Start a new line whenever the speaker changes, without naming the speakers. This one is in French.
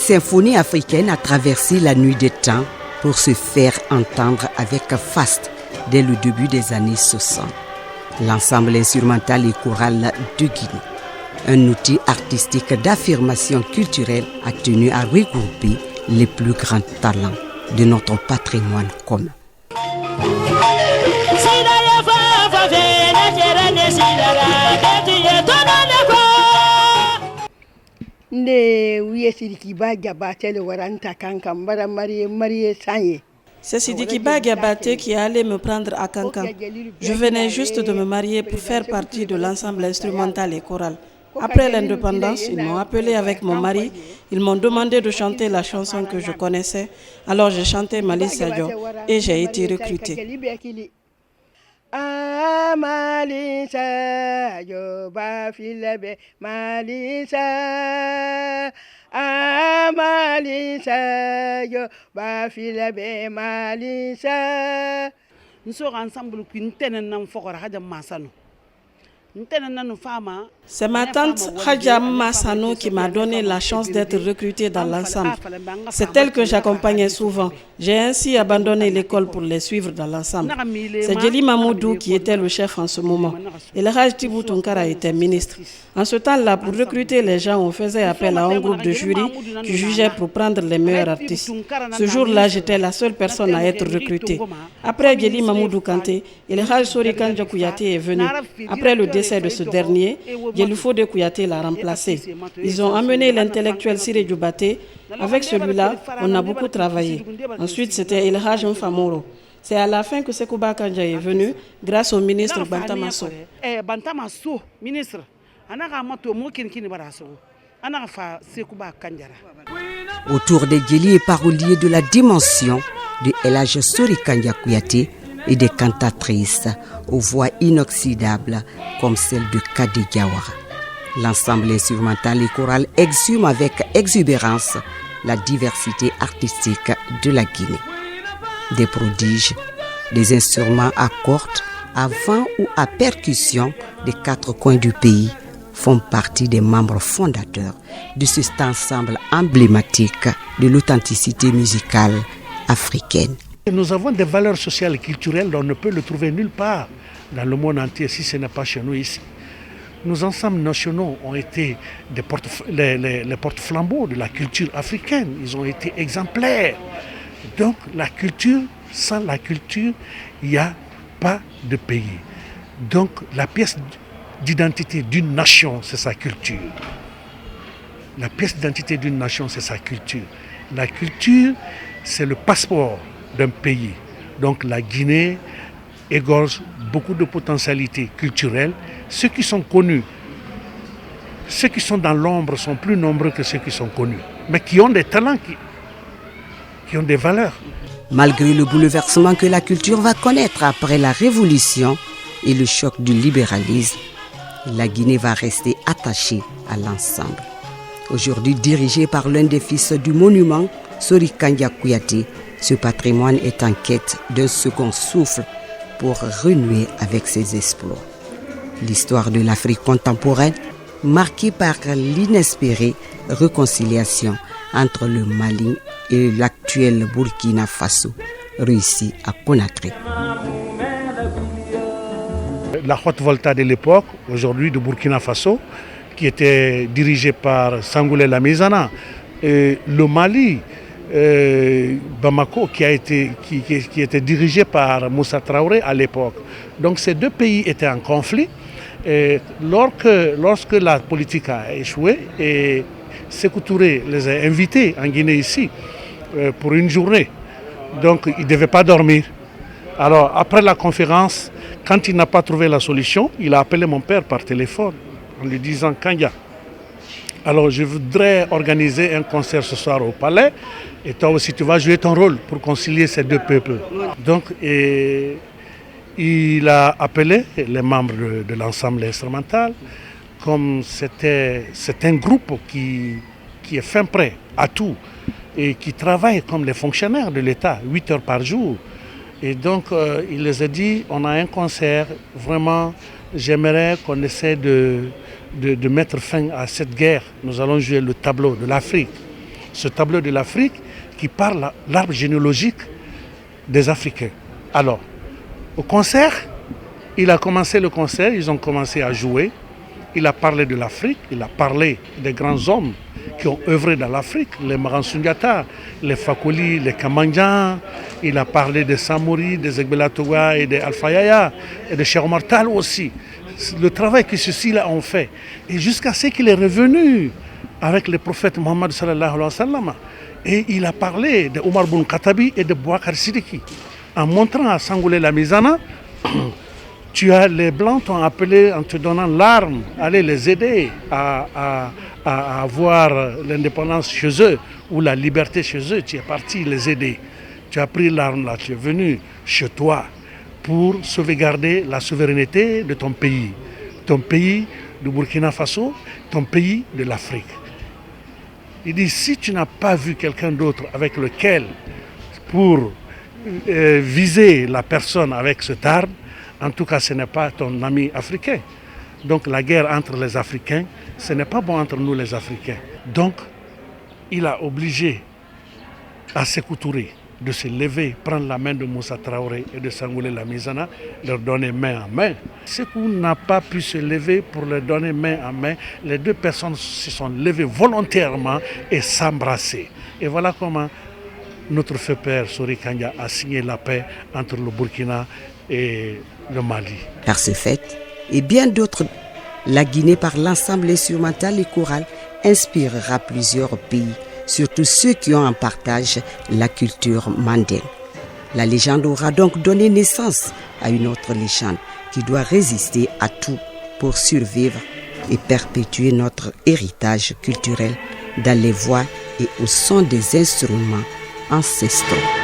symphonie africaine a traversé la nuit des temps pour se faire entendre avec faste dès le début des années 60. L'ensemble instrumental et choral de Guinée, un outil artistique d'affirmation culturelle, a tenu à regrouper les plus grands talents de notre patrimoine commun.
C'est Sidikiba Diabaté qui est allé me prendre à Kankan. Je venais juste de me marier pour faire partie de l'ensemble instrumental et choral. Après l'indépendance, ils m'ont appelé avec mon mari. Ils m'ont demandé de chanter la chanson que je connaissais. Alors j'ai chanté Mali Sadio et j'ai été recrutée. C'est ma tante Hadja Massano qui m'a donné la chance d'être recrutée dans l'ensemble. C'est elle que j'accompagnais souvent. J'ai ainsi abandonné l'école pour les suivre dans l'ensemble. C'est Djeli Mamoudou qui était le chef en ce moment. Et le Haj Tibou Tunkara était ministre. En ce temps-là, pour recruter les gens, on faisait appel à un groupe de jury qui jugeait pour prendre les meilleurs artistes. Ce jour-là, j'étais la seule personne à être recrutée. Après Djeli Mamoudou Kanté, le Haj Sori Kandja Kouyaté est venu. Après le décès de ce dernier, Yelufode Kouyaté l'a remplacé. Ils ont amené l'intellectuel Siré Djoubaté. Avec celui-là, on a beaucoup travaillé. Ensuite, c'était El Haj Mfamoro. C'est à la fin que Sekouba Kandja est venu, grâce au ministre Bantamasso.
Autour des Djeli et paroliers de la dimension de El Haj Sori Kandja Kouyaté et des cantatrices aux voix inoxydables comme celle de Kadi Diawara. L'ensemble instrumental et choral exhume avec exubérance la diversité artistique de la Guinée. Des prodiges, des instruments à cordes, à vent ou à percussion des quatre coins du pays font partie des membres fondateurs de cet ensemble emblématique de l'authenticité musicale africaine.
Nous avons des valeurs sociales et culturelles dont on ne peut le trouver nulle part dans le monde entier si ce n'est pas chez nous ici. Nos ensembles nationaux ont été les porte-flambeaux de la culture africaine. Ils ont été exemplaires. Donc la culture, sans la culture, il n'y a pas de pays. Donc la pièce d'identité d'une nation, c'est sa culture. La pièce d'identité d'une nation, c'est sa culture. La culture, c'est le passeport d'un pays. Donc la Guinée égorge beaucoup de potentialités culturelles. Ceux qui sont connus, ceux qui sont dans l'ombre sont plus nombreux que ceux qui sont connus, mais qui ont des talents, qui ont des valeurs.
Malgré le bouleversement que la culture va connaître après la révolution et le choc du libéralisme, la Guinée va rester attachée à l'ensemble. Aujourd'hui dirigé par l'un des fils du monument, Sori Kandja Kouyaté, ce patrimoine est en quête d'un second souffle pour renouer avec ses exploits. L'histoire de l'Afrique contemporaine, marquée par l'inespérée réconciliation entre le Mali et l'actuel Burkina Faso, réussie à Conakry.
La Haute Volta de l'époque, aujourd'hui de Burkina Faso, qui était dirigée par Sangoulé Lamizana, et le Mali, Bamako, qui était dirigé par Moussa Traoré à l'époque. Donc ces deux pays étaient en conflit. Et lorsque la politique a échoué, et Sékou Touré les a invités en Guinée ici pour une journée. Donc ils ne devaient pas dormir. Alors après la conférence, quand il n'a pas trouvé la solution, il a appelé mon père par téléphone en lui disant « Kandja, alors je voudrais organiser un concert ce soir au palais et toi aussi tu vas jouer ton rôle pour concilier ces deux peuples. » Donc il a appelé les membres de l'ensemble instrumental. Comme c'est un groupe qui est fin prêt à tout et qui travaille comme les fonctionnaires de l'État, 8 heures par jour. Et donc il les a dit, on a un concert, vraiment j'aimerais qu'on essaie de mettre fin à cette guerre. Nous allons jouer le tableau de l'Afrique. ce tableau de l'Afrique qui parle l'arbre généalogique des Africains. Alors, au concert, il a commencé le concert, ils ont commencé à jouer. Il a parlé de l'Afrique, il a parlé des grands hommes qui ont œuvré dans l'Afrique, les Maran Sundiata, les Fakoli, les Kamandjan. Il a parlé des Samori, des Egbelatoua et des Alpha Yaya et de Cheikh Omar Tall aussi. Le travail que ceux-ci-là ont fait. Et jusqu'à ce qu'il est revenu avec le prophète Mohammed sallallahu alayhi wa sallam. Et il a parlé de Omar Boun Khattabi et de Boubacar Sidiki. En montrant à Sangoulé la Mizana, les Blancs t'ont appelé en te donnant l'arme, aller les aider à avoir l'indépendance chez eux ou la liberté chez eux. Tu es parti les aider. Tu as pris l'arme là, tu es venu chez toi pour sauvegarder la souveraineté de ton pays du Burkina Faso, ton pays de l'Afrique. Il dit, si tu n'as pas vu quelqu'un d'autre avec lequel, pour viser la personne avec cette arme, en tout cas, ce n'est pas ton ami africain. Donc la guerre entre les Africains, ce n'est pas bon entre nous les Africains. Donc, il a obligé à Sékou Touré de se lever, prendre la main de Moussa Traoré et de Sangoulé la Mizana, leur donner main en main. Sékou n'a pas pu se lever pour leur donner main en main. Les deux personnes se sont levées volontairement et s'embrasser. Et voilà comment notre feu père Sori Kanya a signé la paix entre le Burkina et le Mali.
Par ce fait, et bien d'autres, la Guinée par l'ensemble instrumental et choral inspirera plusieurs pays, surtout ceux qui ont en partage la culture mandingue. La légende aura donc donné naissance à une autre légende qui doit résister à tout pour survivre et perpétuer notre héritage culturel dans les voix et au son des instruments ancestraux.